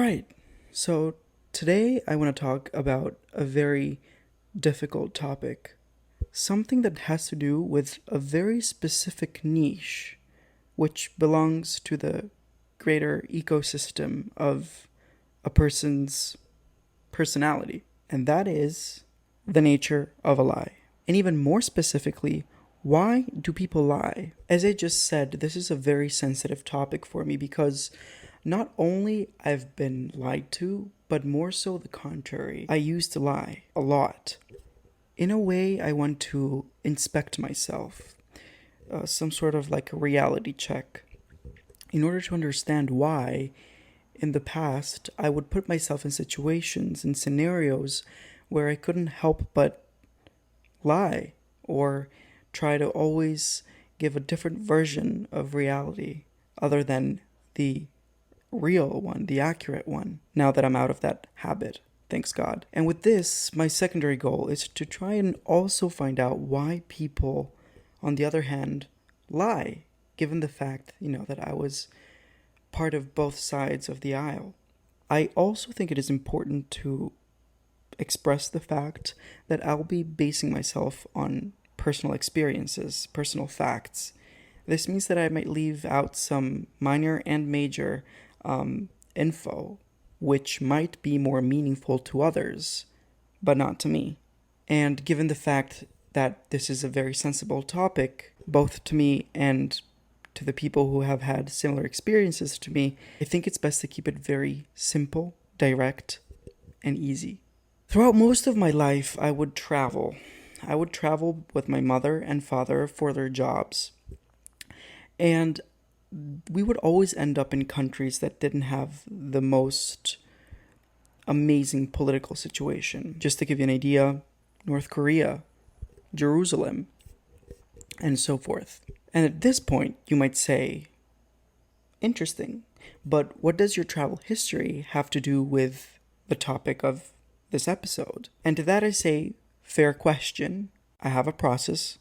Alright, so today I want to talk about a very difficult topic. Something that has to do with a very specific niche, which belongs to the greater ecosystem of a person's personality. And that is the nature of a lie. And even more specifically, why do people lie? As I just said, this is a very sensitive topic for me because not only I've been lied to, but more so the contrary. I used to lie a lot. In a way, I want to inspect myself, some sort of like a reality check, in order to understand why, in the past, I would put myself in situations and scenarios where I couldn't help but lie or try to always give a different version of reality other than the real one, the accurate one, now that I'm out of that habit. Thanks God. And with this, my secondary goal is to try and also find out why people, on the other hand, lie, given the fact, that I was part of both sides of the aisle. I also think it is important to express the fact that I'll be basing myself on personal experiences, personal facts. This means that I might leave out some minor and major info, which might be more meaningful to others, but not to me. And given the fact that this is a very sensible topic, both to me and to the people who have had similar experiences to me, I think it's best to keep it very simple, direct, and easy. Throughout most of my life, I would travel. I would travel with my mother and father for their jobs. And we would always end up in countries that didn't have the most amazing political situation. Just to give you an idea, North Korea, Jerusalem, and so forth. And at this point, you might say, interesting, but what does your travel history have to do with the topic of this episode? And to that I say, fair question. I have a process.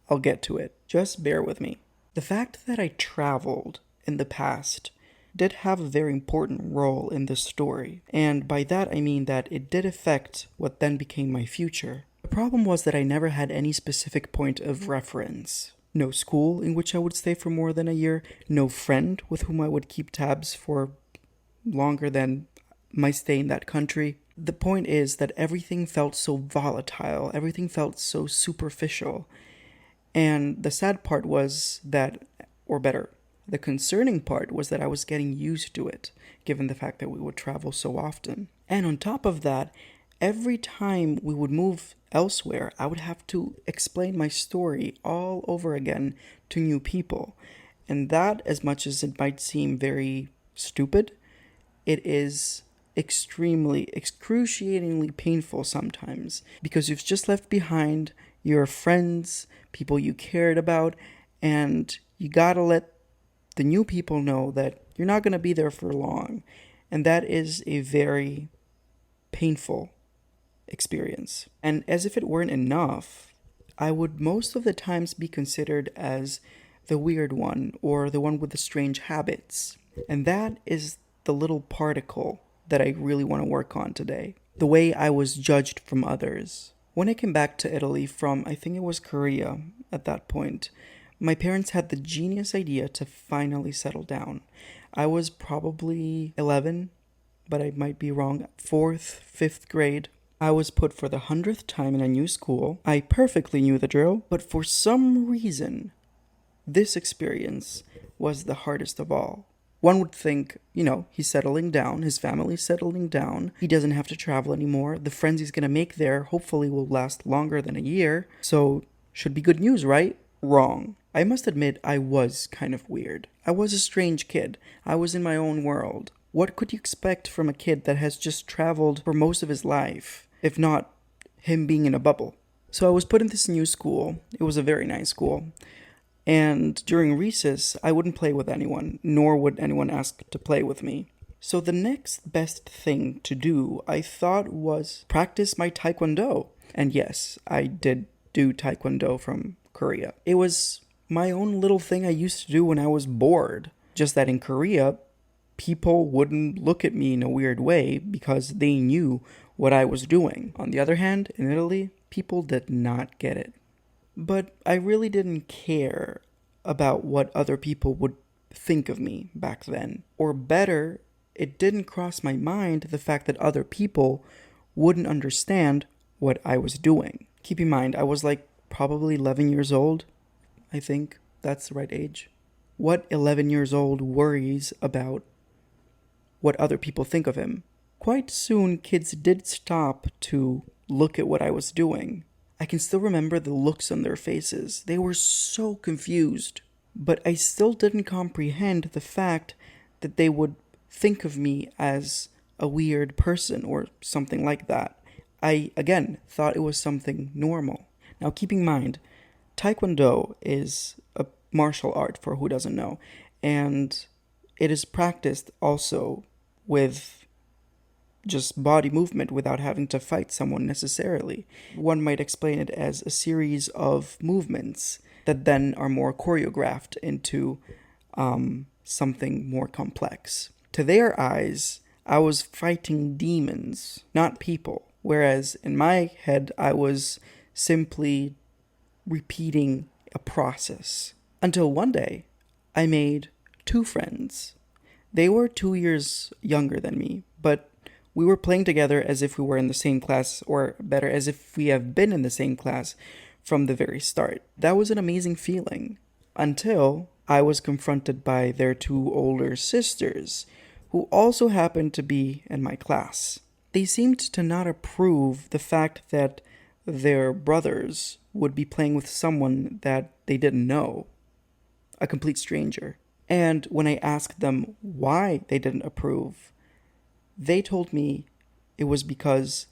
I'll get to it. Just bear with me. The fact that I traveled in the past did have a very important role in this story, and by that I mean that it did affect what then became my future. The problem was that I never had any specific point of reference. No school in which I would stay for more than a year, no friend with whom I would keep tabs for longer than my stay in that country. The point is that everything felt so volatile, everything felt so superficial. And the sad part was that, or better, the concerning part was that I was getting used to it, given the fact that we would travel so often. And on top of that, every time we would move elsewhere, I would have to explain my story all over again to new people. And that, as much as it might seem very stupid, it is extremely, excruciatingly painful sometimes, because you've just left behind your friends, people you cared about, and you gotta let the new people know that you're not gonna be there for long. And that is a very painful experience. And as if it weren't enough, I would most of the times be considered as the weird one or the one with the strange habits. And that is the little particle that I really want to work on today. The way I was judged from others. When I came back to Italy from, I think it was Korea at that point, my parents had the genius idea to finally settle down. I was probably 11, but I might be wrong, 4th, 5th grade. I was put for the 100th time in a new school. I perfectly knew the drill, but for some reason, this experience was the hardest of all. One would think, he's settling down, his family's settling down, he doesn't have to travel anymore, the friends he's gonna make there hopefully will last longer than a year, so should be good news, right? Wrong. I must admit I was kind of weird. I was a strange kid. I was in my own world. What could you expect from a kid that has just traveled for most of his life, if not him being in a bubble? So I was put in this new school. It was a very nice school. And during recess, I wouldn't play with anyone, nor would anyone ask to play with me. So the next best thing to do, I thought, was practice my taekwondo. And yes, I did do taekwondo from Korea. It was my own little thing I used to do when I was bored. Just that in Korea, people wouldn't look at me in a weird way because they knew what I was doing. On the other hand, in Italy, people did not get it. But I really didn't care about what other people would think of me back then. Or better, it didn't cross my mind the fact that other people wouldn't understand what I was doing. Keep in mind, I was like probably 11 years old. I think that's the right age. What 11 years old worries about what other people think of him? Quite soon, kids did stop to look at what I was doing. I can still remember the looks on their faces. They were so confused. But I still didn't comprehend the fact that they would think of me as a weird person or something like that. I, again, thought it was something normal. Now, keep in mind, Taekwondo is a martial art, for who doesn't know, and it is practiced also with just body movement without having to fight someone necessarily. One might explain it as a series of movements that then are more choreographed into something more complex. To their eyes, I was fighting demons, not people, whereas in my head, I was simply repeating a process. Until one day, I made two friends. They were 2 years younger than me, but we were playing together as if we were in the same class, or better, as if we have been in the same class from the very start. That was an amazing feeling, until I was confronted by their two older sisters, who also happened to be in my class. They seemed to not approve the fact that their brothers would be playing with someone that they didn't know, a complete stranger. And when I asked them why they didn't approve, they told me it was because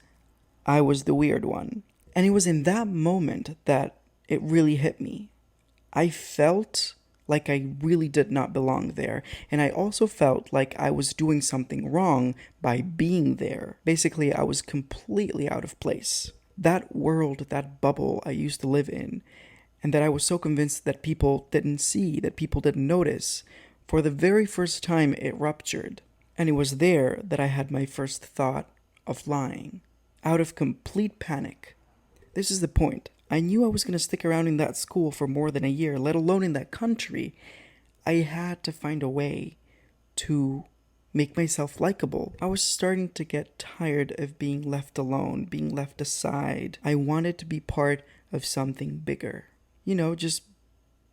I was the weird one. And it was in that moment that it really hit me. I felt like I really did not belong there. And I also felt like I was doing something wrong by being there. Basically, I was completely out of place. That world, that bubble I used to live in, and that I was so convinced that people didn't see, that people didn't notice, for the very first time it ruptured. And it was there that I had my first thought of lying, out of complete panic. This is the point. I knew I was going to stick around in that school for more than a year, let alone in that country. I had to find a way to make myself likable. I was starting to get tired of being left alone, being left aside. I wanted to be part of something bigger. You know, just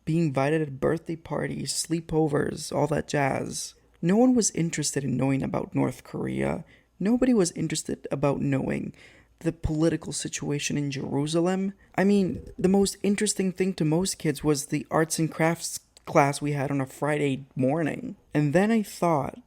being invited at birthday parties, sleepovers, all that jazz. No one was interested in knowing about North Korea. Nobody was interested about knowing the political situation in Jerusalem. I mean, the most interesting thing to most kids was the arts and crafts class we had on a Friday morning. And then I thought,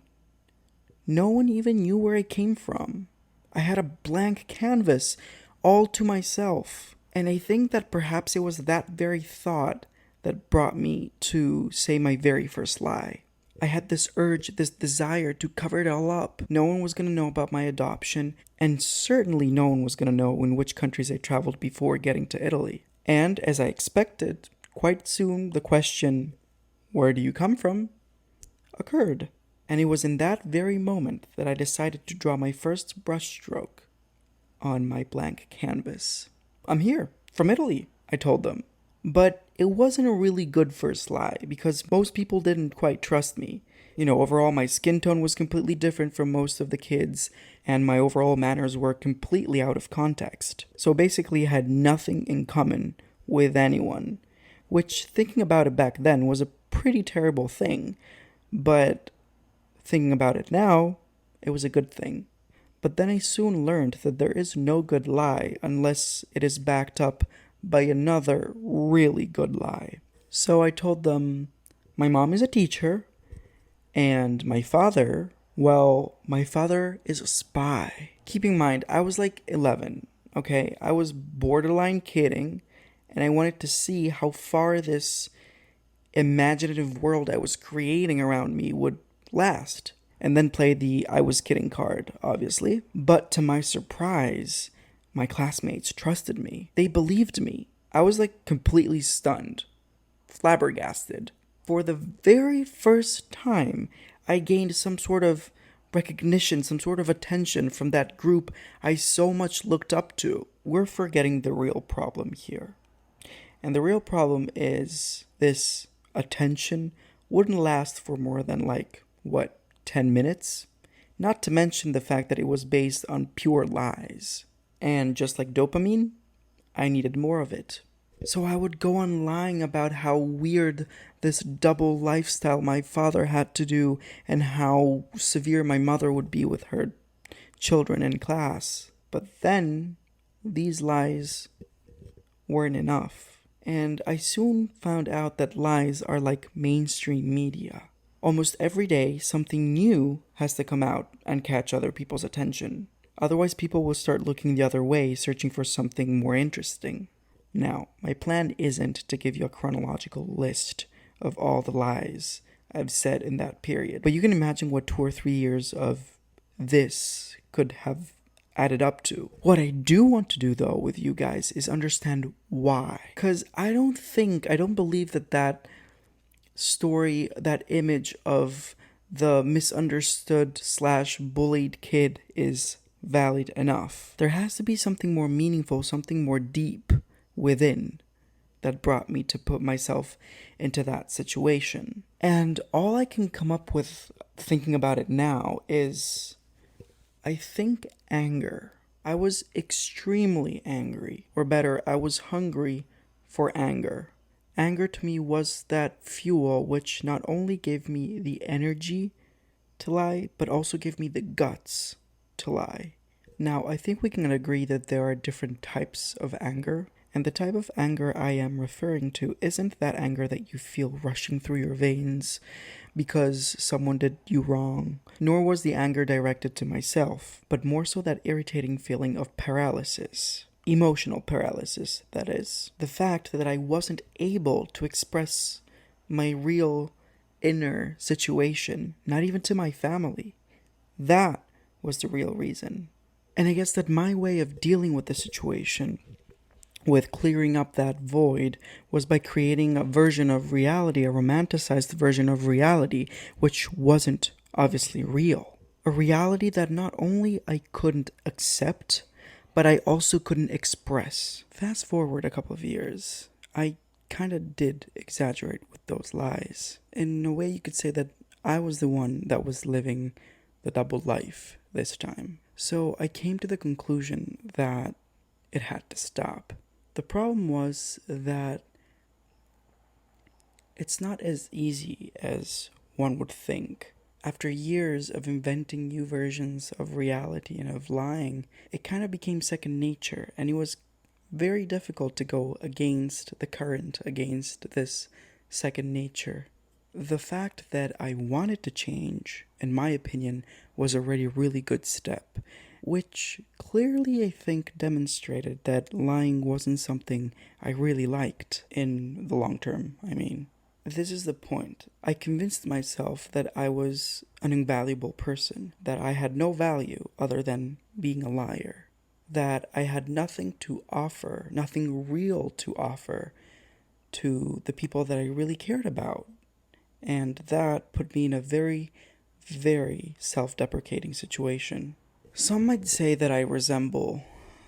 no one even knew where I came from. I had a blank canvas all to myself. And I think that perhaps it was that very thought that brought me to say my very first lie. I had this urge, this desire to cover it all up. No one was going to know about my adoption, and certainly no one was going to know in which countries I traveled before getting to Italy. And as I expected, quite soon the question, "Where do you come from?" occurred. And it was in that very moment that I decided to draw my first brushstroke on my blank canvas. "I'm here, from Italy," I told them. But it wasn't a really good first lie, because most people didn't quite trust me. You know, overall my skin tone was completely different from most of the kids, and my overall manners were completely out of context. So basically I had nothing in common with anyone, which, thinking about it back then, was a pretty terrible thing. But thinking about it now, it was a good thing. But then I soon learned that there is no good lie unless it is backed up by another really good lie. So I told them, my mom is a teacher, and my father, well, my father is a spy. Keep in mind, I was like 11, okay? I was borderline kidding, and I wanted to see how far this imaginative world I was creating around me would last. And then play the I was kidding card, obviously. But to my surprise, my classmates trusted me. They believed me. I was like completely stunned, flabbergasted. For the very first time, I gained some sort of recognition, some sort of attention from that group I so much looked up to. We're forgetting the real problem here. And the real problem is this attention wouldn't last for more than 10 minutes? Not to mention the fact that it was based on pure lies. And just like dopamine, I needed more of it. So I would go on lying about how weird this double lifestyle my father had to do and how severe my mother would be with her children in class. But then these lies weren't enough. And I soon found out that lies are like mainstream media. Almost every day, something new has to come out and catch other people's attention. Otherwise, people will start looking the other way, searching for something more interesting. Now, my plan isn't to give you a chronological list of all the lies I've said in that period, but you can imagine what 2 or 3 years of this could have added up to. What I do want to do, though, with you guys is understand why. Because I don't believe that story, that image of the misunderstood / bullied kid is valid enough. There has to be something more meaningful, something more deep within that brought me to put myself into that situation. And all I can come up with thinking about it now is, I think, anger. I was extremely angry, or better, I was hungry for anger. Anger to me was that fuel which not only gave me the energy to lie, but also gave me the guts to lie. Now, I think we can agree that there are different types of anger, and the type of anger I am referring to isn't that anger that you feel rushing through your veins because someone did you wrong, nor was the anger directed to myself, but more so that irritating feeling of paralysis. Emotional paralysis, that is. The fact that I wasn't able to express my real inner situation, not even to my family. That was the real reason. And I guess that my way of dealing with the situation, with clearing up that void, was by creating a version of reality, a romanticized version of reality, which wasn't obviously real. A reality that not only I couldn't accept, but I also couldn't express. Fast forward a couple of years, I kind of did exaggerate with those lies. In a way, you could say that I was the one that was living the double life this time. So I came to the conclusion that it had to stop. The problem was that it's not as easy as one would think. After years of inventing new versions of reality and of lying, it kind of became second nature, and it was very difficult to go against the current, against this second nature. The fact that I wanted to change, in my opinion, was already a really good step, which clearly I think demonstrated that lying wasn't something I really liked in the long term, I mean. This is the point. I convinced myself that I was an invaluable person, that I had no value other than being a liar, that I had nothing to offer, nothing real to offer to the people that I really cared about. And that put me in a very, very self-deprecating situation. Some might say that I resemble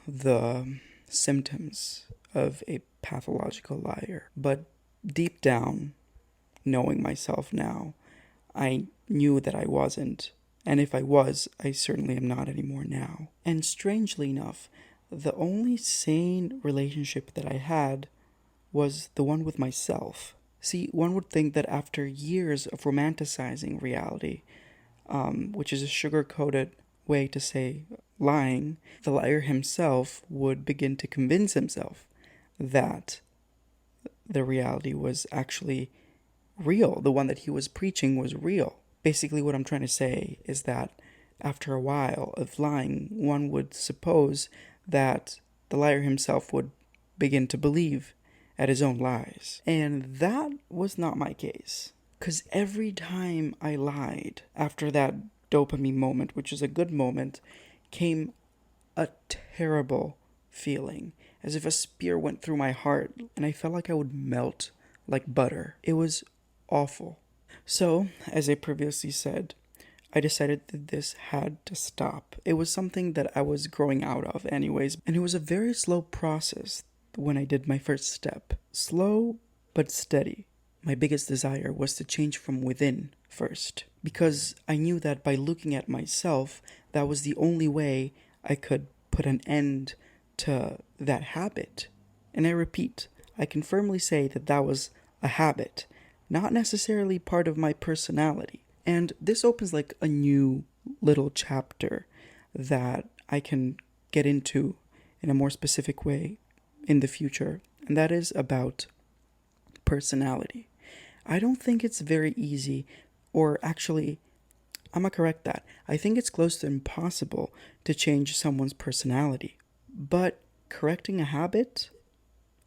the symptoms of a pathological liar, but deep down, knowing myself now, I knew that I wasn't. And if I was, I certainly am not anymore now. And strangely enough, the only sane relationship that I had was the one with myself. See, one would think that after years of romanticizing reality, which is a sugar-coated way to say lying, the liar himself would begin to convince himself that the reality was actually real. The one that he was preaching was real. Basically, what I'm trying to say is that after a while of lying, one would suppose that the liar himself would begin to believe at his own lies. And that was not my case. Because every time I lied, after that dopamine moment, which is a good moment, came a terrible feeling, as if a spear went through my heart, and I felt like I would melt like butter. It was awful. So, as I previously said, I decided that this had to stop. It was something that I was growing out of, anyways, and it was a very slow process when I did my first step. Slow, but steady. My biggest desire was to change from within first, because I knew that by looking at myself, that was the only way I could put an end to that habit. And I repeat, I can firmly say that that was a habit, not necessarily part of my personality. And this opens like a new little chapter that I can get into in a more specific way in the future, and that is about personality. I don't think it's very easy, or actually, I'm gonna correct that. I think it's close to impossible to change someone's personality. But correcting a habit,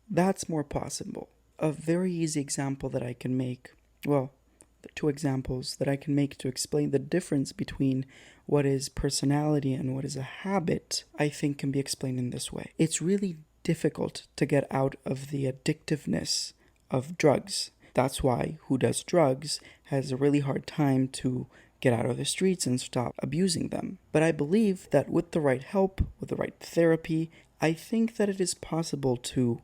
that's more possible. A very easy example that I can make, well, the two examples that I can make to explain the difference between what is personality and what is a habit, I think can be explained in this way. It's really difficult to get out of the addictiveness of drugs. That's why who does drugs has a really hard time to get out of the streets and stop abusing them. But I believe that with the right help, with the right therapy, I think that it is possible to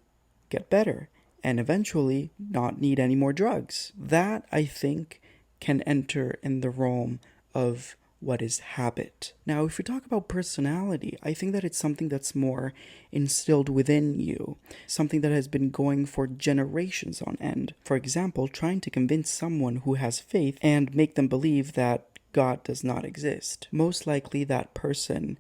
get better and eventually not need any more drugs. That, I think, can enter in the realm of what is habit. Now, if we talk about personality, I think that it's something that's more instilled within you, something that has been going for generations on end. For example, trying to convince someone who has faith and make them believe that God does not exist. Most likely that person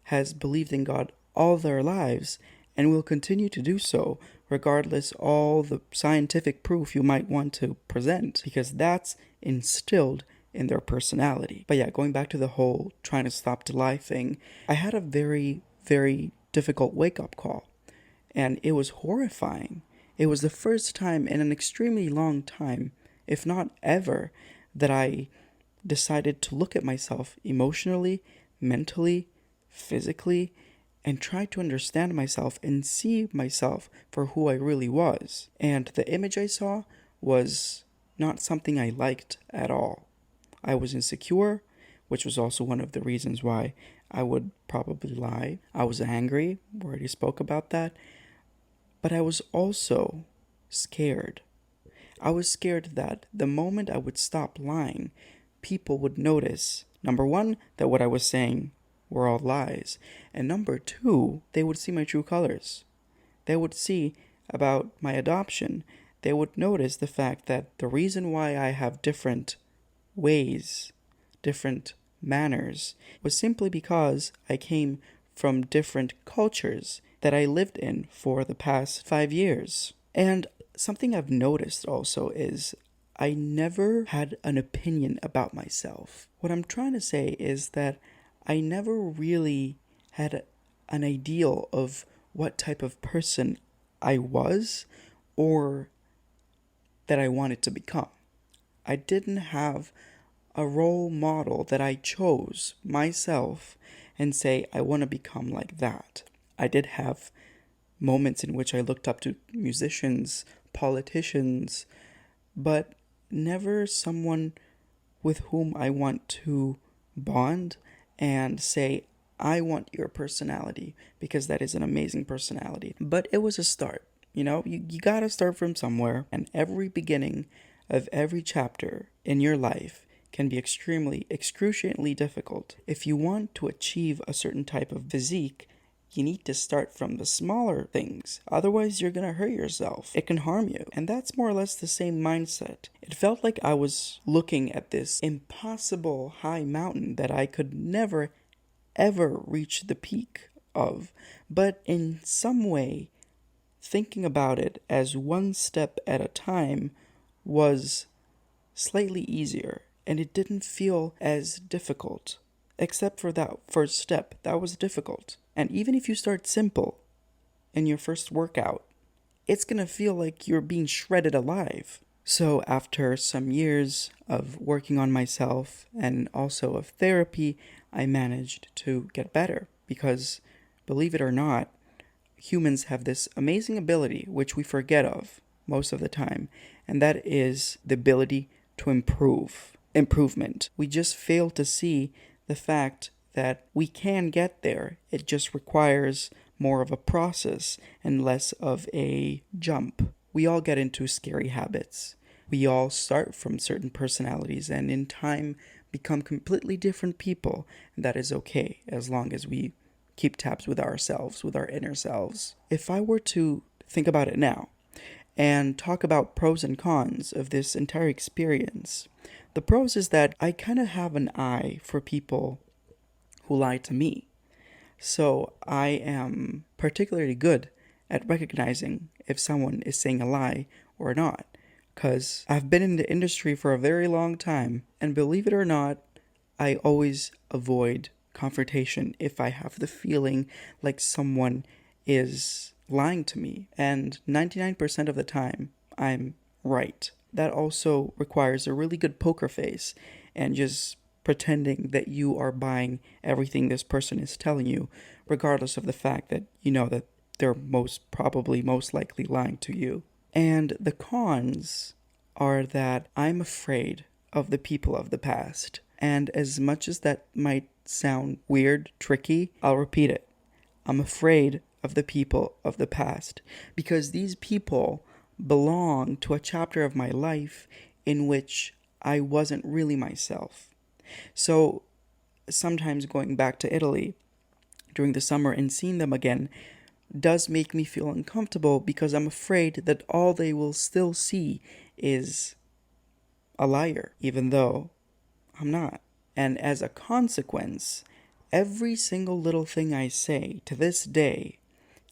has believed in God all their lives and will continue to do so regardless all the scientific proof you might want to present, because that's instilled in their personality. But yeah, going back to the whole trying to stop to lie thing, I had a very, very difficult wake-up call, and it was horrifying. It was the first time in an extremely long time, if not ever, that I decided to look at myself emotionally, mentally, physically, and try to understand myself and see myself for who I really was. And the image I saw was not something I liked at all. I was insecure, which was also one of the reasons why I would probably lie. I was angry, we already spoke about that. But I was also scared. I was scared that the moment I would stop lying, people would notice, number one, that what I was saying were all lies. And number two, they would see my true colors. They would see about my adoption. They would notice the fact that the reason why I have different ways, different manners, was simply because I came from different cultures that I lived in for the past 5 years. And something I've noticed also is I never had an opinion about myself. What I'm trying to say is that I never really had an ideal of what type of person I was or that I wanted to become. I didn't have a role model that I chose myself and say, I want to become like that. I did have moments in which I looked up to musicians, politicians, but never someone with whom I want to bond and say, I want your personality, because that is an amazing personality. But it was a start. You gotta start from somewhere, and every beginning of every chapter in your life can be extremely, excruciatingly difficult. If you want to achieve a certain type of physique, you need to start from the smaller things. Otherwise, you're going to hurt yourself. It can harm you. And that's more or less the same mindset. It felt like I was looking at this impossible high mountain that I could never, ever reach the peak of. But in some way, thinking about it as one step at a time was slightly easier. And it didn't feel as difficult. Except for that first step. That was difficult. And even if you start simple in your first workout, it's going to feel like you're being shredded alive. So after some years of working on myself and also of therapy, I managed to get better. Because, believe it or not, humans have this amazing ability, which we forget of most of the time, and that is the ability to improvement. We just fail to see the fact that we can get there. It just requires more of a process and less of a jump. We all get into scary habits. We all start from certain personalities and in time become completely different people. And that is okay as long as we keep tabs with ourselves, with our inner selves. If I were to think about it now and talk about pros and cons of this entire experience, the pros is that I kind of have an eye for people who lie to me. So I am particularly good at recognizing if someone is saying a lie or not, because I've been in the industry for a very long time, and believe it or not, I always avoid confrontation if I have the feeling like someone is lying to me, and 99% of the time, I'm right. That also requires a really good poker face and just pretending that you are buying everything this person is telling you, regardless of the fact that you know that they're most likely lying to you. And the cons are that I'm afraid of the people of the past. And as much as that might sound weird, tricky, I'll repeat it. I'm afraid of the people of the past because these people belong to a chapter of my life in which I wasn't really myself. So sometimes going back to Italy during the summer and seeing them again does make me feel uncomfortable because I'm afraid that all they will still see is a liar, even though I'm not. And as a consequence, every single little thing I say to this day,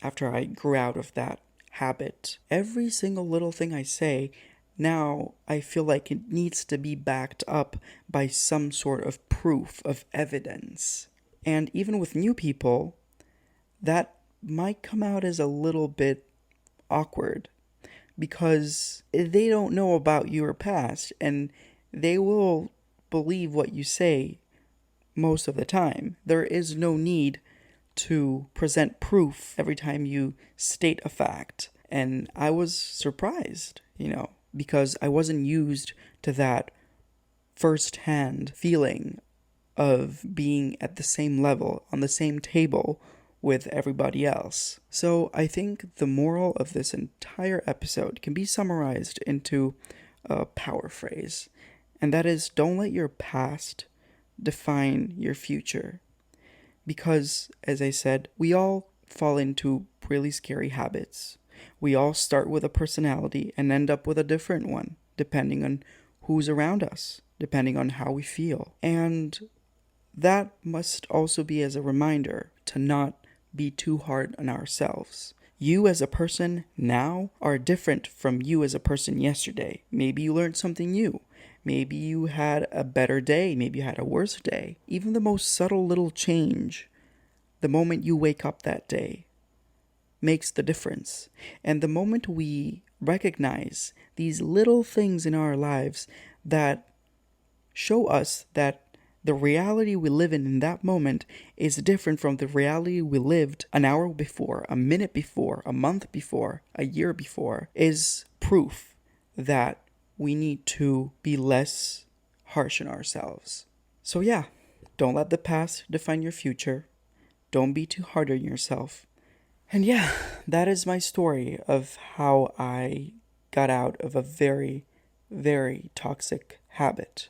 after I grew out of that habit, every single little thing I say, now I feel like it needs to be backed up by some sort of proof, of evidence. And even with new people, that might come out as a little bit awkward because they don't know about your past and they will believe what you say most of the time. There is no need to present proof every time you state a fact. And I was surprised, because I wasn't used to that first-hand feeling of being at the same level, on the same table with everybody else. So I think the moral of this entire episode can be summarized into a power phrase, and that is, don't let your past define your future. Because, as I said, we all fall into really scary habits. We all start with a personality and end up with a different one, depending on who's around us, depending on how we feel. And that must also be as a reminder to not be too hard on ourselves. You as a person now are different from you as a person yesterday. Maybe you learned something new. Maybe you had a better day. Maybe you had a worse day. Even the most subtle little change, the moment you wake up that day, makes the difference. And the moment we recognize these little things in our lives that show us that the reality we live in that moment is different from the reality we lived an hour before, a minute before, a month before, a year before, is proof that we need to be less harsh on ourselves. So yeah, don't let the past define your future. Don't be too hard on yourself. And yeah, that is my story of how I got out of a very, very toxic habit.